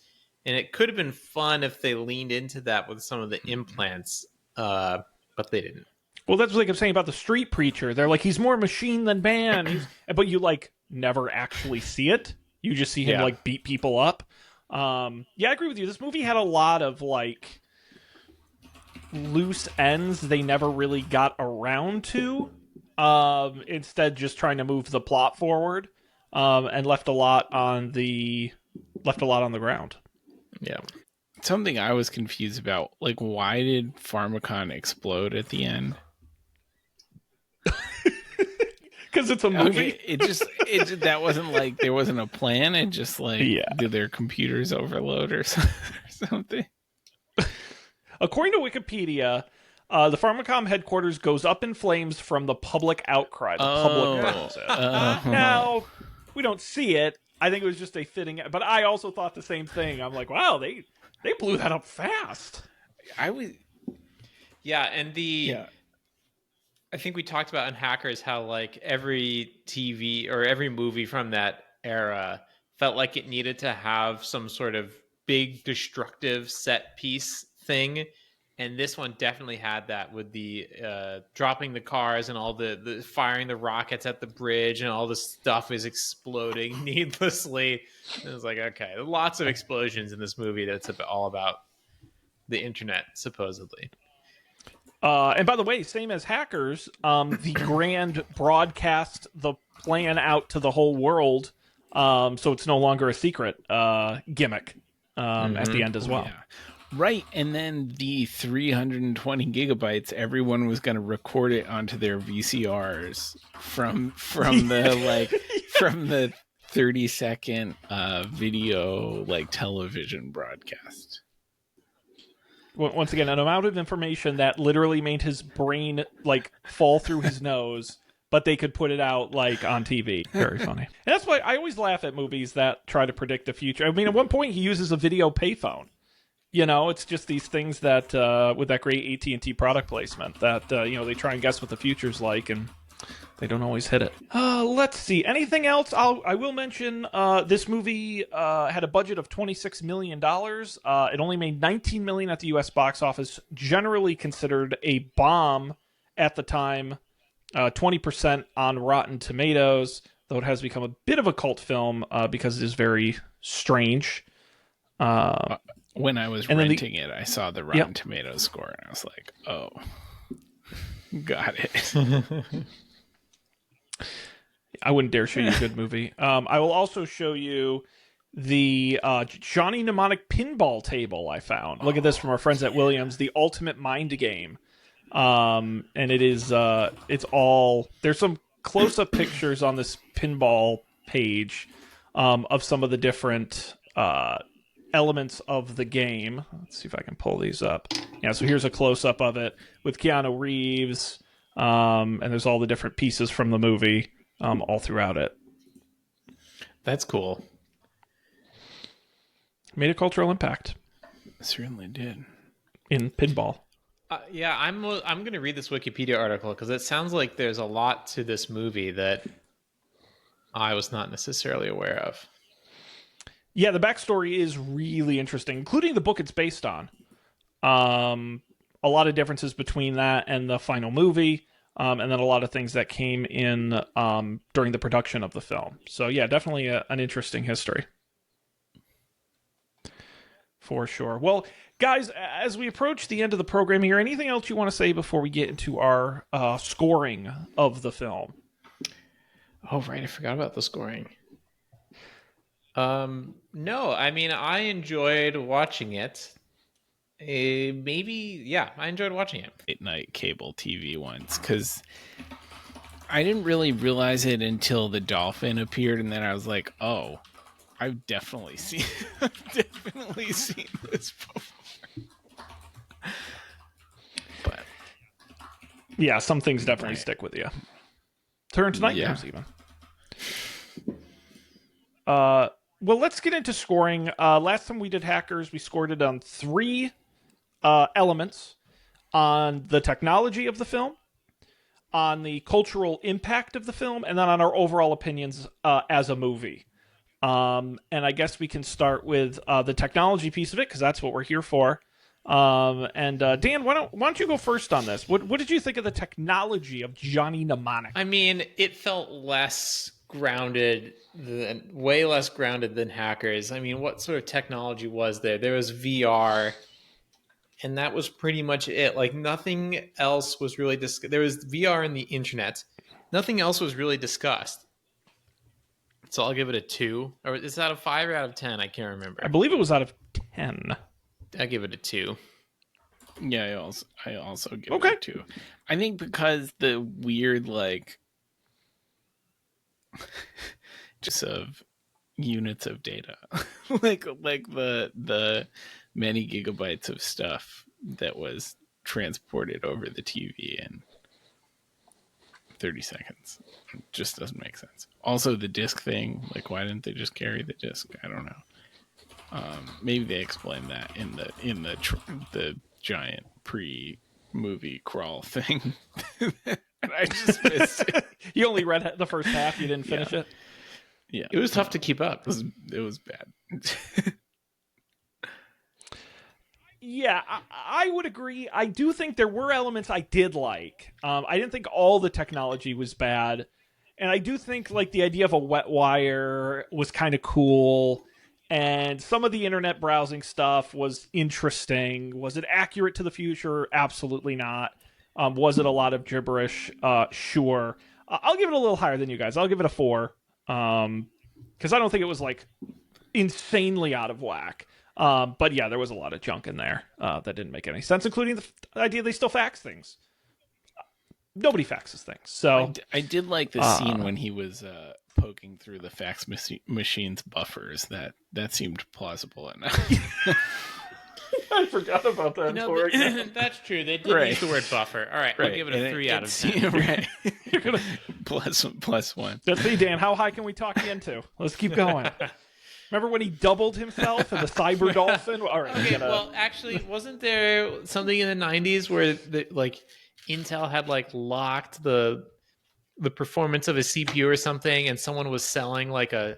And it could have been fun if they leaned into that with some of the implants, but they didn't. Well, that's what I'm saying about the street preacher. They're like, he's more machine than man. But you, like, never actually see it. You just see him, like, beat people up. Yeah, I agree with you. This movie had a lot of, like, loose ends they never really got around to. Instead, just trying to move the plot forward. And left a lot on the ground. Yeah. Something I was confused about, like, why did Pharmacon explode at the end? Because because it's a movie. Okay, that wasn't like there wasn't a plan. It just like did their computers overload or something? According to Wikipedia, the Pharmacom headquarters goes up in flames from the public outcry. The public burns it. Now, we don't see it. I think it was just a fitting... But I also thought the same thing. I'm like, wow, they blew that up fast. Yeah, and I think we talked about in Hackers how like every TV or every movie from that era felt like it needed to have some sort of big destructive set piece thing. And this one definitely had that with the dropping the cars and all the firing the rockets at the bridge and all the stuff is exploding needlessly. And it was like, okay, lots of explosions in this movie that's all about the internet, supposedly. And by the way, same as Hackers, the grand broadcast the plan out to the whole world, so it's no longer a secret gimmick at the end as well. Yeah. Right, and then the 320 gigabytes, everyone was going to record it onto their VCRs from the 30-second video like television broadcast. Once again, an amount of information that literally made his brain like fall through his nose, but they could put it out like on TV. Very funny. And that's why I always laugh at movies that try to predict the future. I mean, at one point he uses a video payphone. You know, it's just these things that, with that great AT&T product placement, that, they try and guess what the future's like, and they don't always hit it. Let's see. Anything else? I will mention this movie had a budget of $26 million. It only made $19 million at the U.S. box office, generally considered a bomb at the time, 20% on Rotten Tomatoes, though it has become a bit of a cult film because it is very strange. When I was renting it, I saw the Rotten Tomatoes score, and I was like, oh, got it. I wouldn't dare show you a good movie. I will also show you the Johnny Mnemonic pinball table I found. Look at this from our friends at Williams, the ultimate mind game. And it is, it's all, there's some close-up pictures on this pinball page of some of the different elements of the game. Let's see if I can pull these up. Yeah, so here's a close-up of it with Keanu Reeves, and there's all the different pieces from the movie all throughout it. That's cool. Made a cultural impact. It certainly did. In pinball. Yeah, I'm going to read this Wikipedia article because it sounds like there's a lot to this movie that I was not necessarily aware of. Yeah, the backstory is really interesting, including the book it's based on. A lot of differences between that and the final movie, and then a lot of things that came in during the production of the film. So yeah, definitely an interesting history. For sure. Well, guys, as we approach the end of the program here, anything else you want to say before we get into our scoring of the film? Oh, right. I forgot about the scoring. No, I mean, I enjoyed watching it. I enjoyed watching it. Late night cable TV once, because I didn't really realize it until the dolphin appeared, and then I was like, oh, I've definitely seen this before. But yeah, some things definitely stick with you. Turns nightmares even. Well, let's get into scoring. Last time we did Hackers, we scored it on 3 elements: on the technology of the film, on the cultural impact of the film, and then on our overall opinions as a movie. And I guess we can start with the technology piece of it, because that's what we're here for. Dan, why don't you go first on this? What did you think of the technology of Johnny Mnemonic? I mean, it felt way less grounded than Hackers. I mean, what sort of technology was there? There was VR, and that was pretty much it. Like, nothing else was really discussed. There was VR and the internet. Nothing else was really discussed. So I'll give it a 2. Or is that a 5 or out of 10? I can't remember. I believe it was out of 10. I give it a 2. Yeah, I also give it a 2. I think because the weird, like, just of units of data, like the many gigabytes of stuff that was transported over the TV in 30 seconds. It just doesn't make sense. Also, the disc thing, like, why didn't they just carry the disc? I don't know. Maybe they explained that in the giant pre-movie crawl thing, and I just missed it. You only read the first half. You didn't finish it. Yeah, It was tough to keep up. it was bad. Yeah, I would agree. I do think there were elements I did like. I didn't think all the technology was bad. And I do think like the idea of a wet wire was kind of cool. And some of the internet browsing stuff was interesting. Was it accurate to the future? Absolutely not. Was it a lot of gibberish? Sure. I'll give it a little higher than you guys. I'll give it a 4. Because I don't think it was like insanely out of whack. But yeah, there was a lot of junk in there that didn't make any sense, including the idea they still fax things. Nobody faxes things. So I did like the scene when he was poking through the fax machine's buffers. That seemed plausible enough. I forgot about that. That's true. They did use the word buffer. All right, I'll give it a 3 out of 10. Right. You're gonna plus 1. Let's see, Dan. How high can we talk you into? Let's keep going. Remember when he doubled himself in the Cyber Dolphin? All right. Okay, well, actually, wasn't there something in the 90s where Intel had like locked the performance of a CPU or something, and someone was selling like a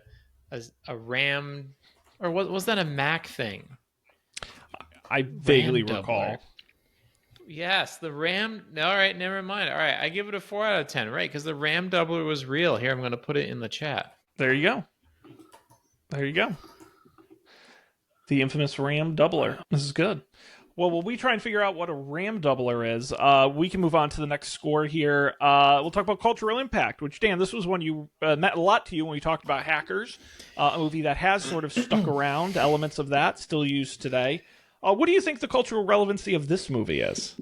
RAM, or was that a Mac thing? I vaguely recall. Yes, the RAM. All right, never mind. All right, I give it a 4 out of 10, right? Because the RAM doubler was real. Here, I'm going to put it in the chat. There you go. There you go. The infamous RAM doubler. This is good. Well, while we try and figure out what a RAM doubler is, we can move on to the next score here. We'll talk about cultural impact, which, Dan, this was one you meant a lot to you when we talked about Hackers, a movie that has sort of stuck around, elements of that still used today. What do you think the cultural relevancy of this movie is?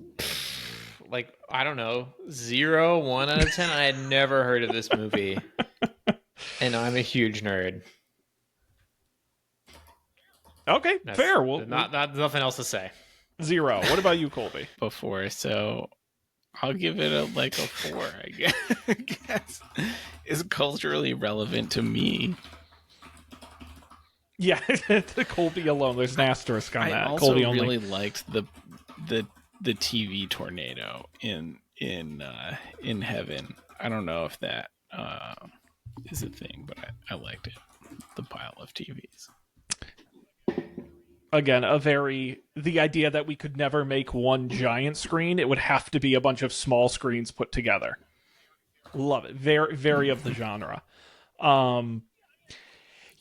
Like, I don't know, 0, 1 out of 10. I had never heard of this movie, and I'm a huge nerd. Okay, fair. Well, nothing else to say. 0. What about you, Colby? Before, so I'll give it a 4. I guess it's culturally relevant to me. Yeah, to Colby alone. There's an asterisk on that. I also Colby really only. liked the TV tornado in Heaven. I don't know if that is a thing, but I liked it. The pile of TVs. Again, the idea that we could never make one giant screen, it would have to be a bunch of small screens put together. Love it. Very, very of the genre.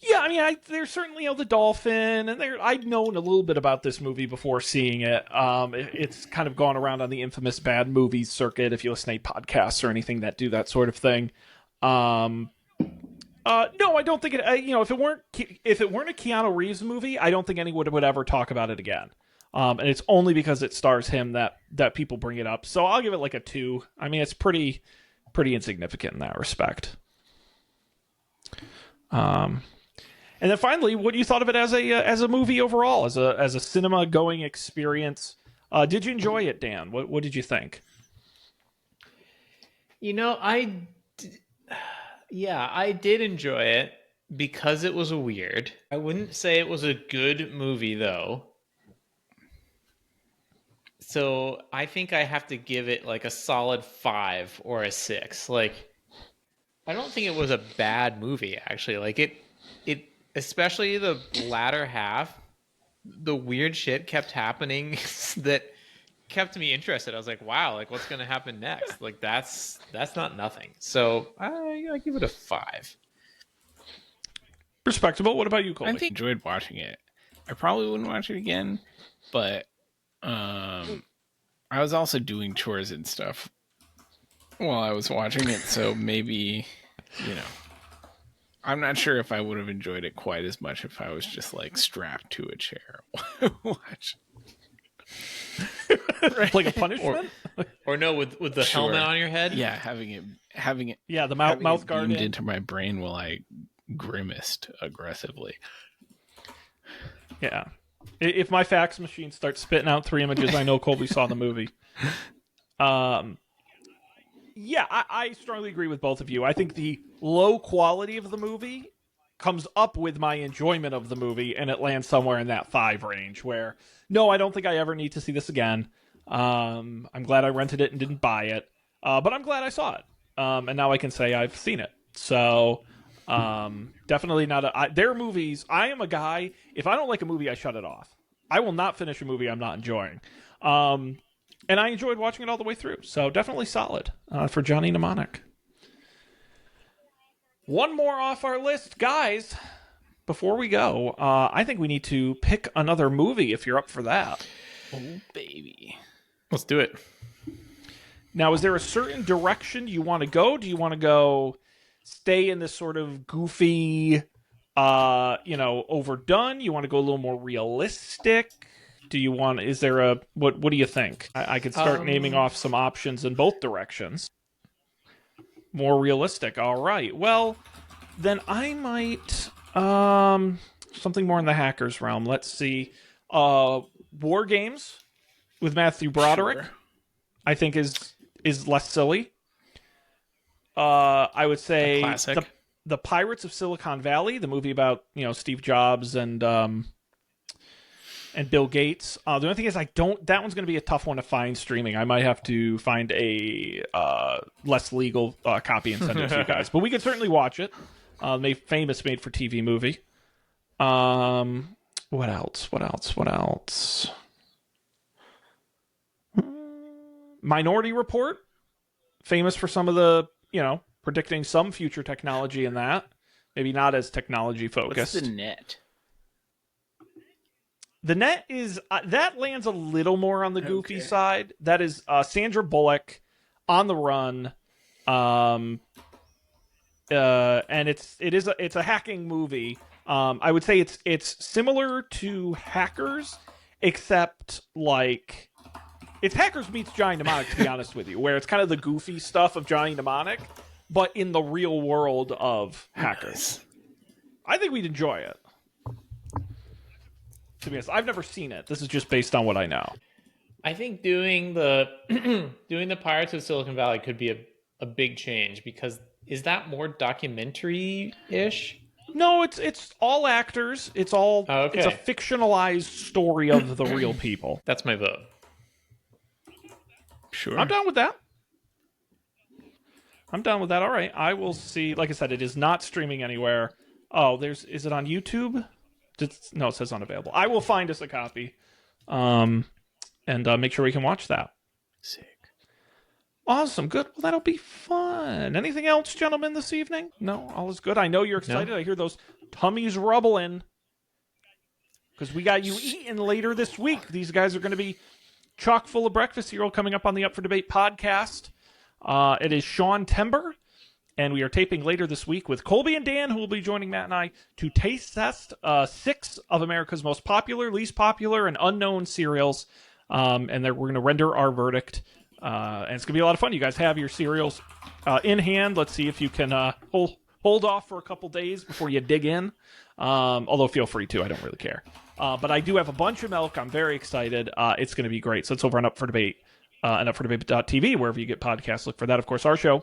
Yeah, I mean, there's certainly the dolphin, and I'd known a little bit about this movie before seeing it. It's kind of gone around on the infamous bad movies circuit, if you listen to podcasts or anything that do that sort of thing. No, I don't think it. If it weren't a Keanu Reeves movie, I don't think anyone would ever talk about it again. And it's only because it stars him that people bring it up. So I'll give it like a 2. I mean, it's pretty insignificant in that respect. And then finally, what you thought of it as a movie overall, as a cinema going experience? Did you enjoy it, Dan? What did you think? I did enjoy it because it was weird. I wouldn't say it was a good movie, though. So I think I have to give it like a solid 5 or a 6. Like, I don't think it was a bad movie, actually. Like, it especially the latter half, the weird shit kept happening that kept me interested. I was like, wow, like what's going to happen next? Like that's not nothing. So I give it a 5. Respectable. What about you, Colby? I enjoyed watching it. I probably wouldn't watch it again, but I was also doing chores and stuff while I was watching it, so maybe, I'm not sure if I would have enjoyed it quite as much if I was just like strapped to a chair watching. like a punishment. Or no, with the Sure. helmet on your head. Yeah, having it Yeah, the having mouth it guard beamed in. into my brain while I grimaced aggressively. Yeah. If my fax machine starts spitting out 3 images, I know Colby saw the movie. Yeah, I strongly agree with both of you. I think the low quality of the movie comes up with my enjoyment of the movie, and it lands somewhere in that 5 range where, no, I don't think I ever need to see this again. I'm glad I rented it and didn't buy it, but I'm glad I saw it. And now I can say I've seen it. So definitely not their movies. I am a guy, if I don't like a movie, I shut it off. I will not finish a movie I'm not enjoying. And I enjoyed watching it all the way through. So definitely solid for Johnny Mnemonic. One more off our list, guys. Before we go, I think we need to pick another movie if you're up for that. Oh, baby. Let's do it. Now, is there a certain direction you want to go? Do you want to go stay in this sort of goofy, overdone? You want to go a little more realistic? Do you want? Is there a what? What do you think? I could start naming off some options in both directions. More realistic. All right. Well, then I might something more in the hackers realm. Let's see. War Games with Matthew Broderick. Sure. I think is less silly. I would say classic. the Pirates of Silicon Valley, the movie about Steve Jobs and Bill Gates. The only thing is, that one's going to be a tough one to find streaming. I might have to find a less legal copy and send it to you guys. But we can certainly watch it. Famous made for TV movie. What else? Minority Report. Famous for some of the, predicting some future technology in that. Maybe not as technology focused. What's The Net? The Net is that lands a little more on the goofy side. That is Sandra Bullock on the run, and it's a hacking movie. I would say it's similar to Hackers, except like it's Hackers meets Johnny Mnemonic, to be honest with you, where it's kind of the goofy stuff of Johnny Mnemonic, but in the real world of Hackers. I think we'd enjoy it. To be honest, I've never seen it. This is just based on what I know. I think doing the doing the Pirates of Silicon Valley could be a big change, because is that more documentary-ish? No, it's all actors. It's all It's a fictionalized story of the real people. That's my vote. Sure. I'm down with that. All right. I will see. Like I said, it is not streaming anywhere. Oh, is it on YouTube? No, it says unavailable. I will find us a copy, and make sure we can watch that. Sick. Awesome. Good. Well, that'll be fun. Anything else, gentlemen, this evening? No, all is good. I know you're excited. No. I hear those tummies rumbling because we got you eating later this week. These guys are going to be chock full of breakfast cereal coming up on the Up for Debate podcast. It is Sean Tember. And we are taping later this week with Colby and Dan, who will be joining Matt and I to taste test 6 of America's most popular, least popular, and unknown cereals. And we're going to render our verdict. And it's going to be a lot of fun. You guys have your cereals in hand. Let's see if you can hold off for a couple days before you dig in. Although feel free to. I don't really care. But I do have a bunch of milk. I'm very excited. It's going to be great. So it's over on Up for Debate and upfordebate.tv, wherever you get podcasts. Look for that. Of course, our show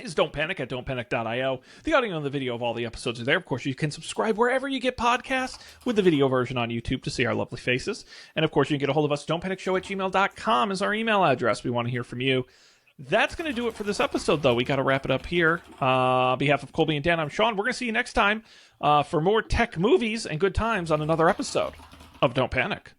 is Don't Panic at don'tpanic.io. The audio and the video of all the episodes are there. Of course, you can subscribe wherever you get podcasts, with the video version on YouTube to see our lovely faces. And of course, you can get a hold of us. don'tpanicshow@gmail.com is our email address. We want to hear from you. That's going to do it for this episode, though. We got to wrap it up here. On behalf of Colby and Dan, I'm Sean. We're going to see you next time for more tech movies and good times on another episode of Don't Panic.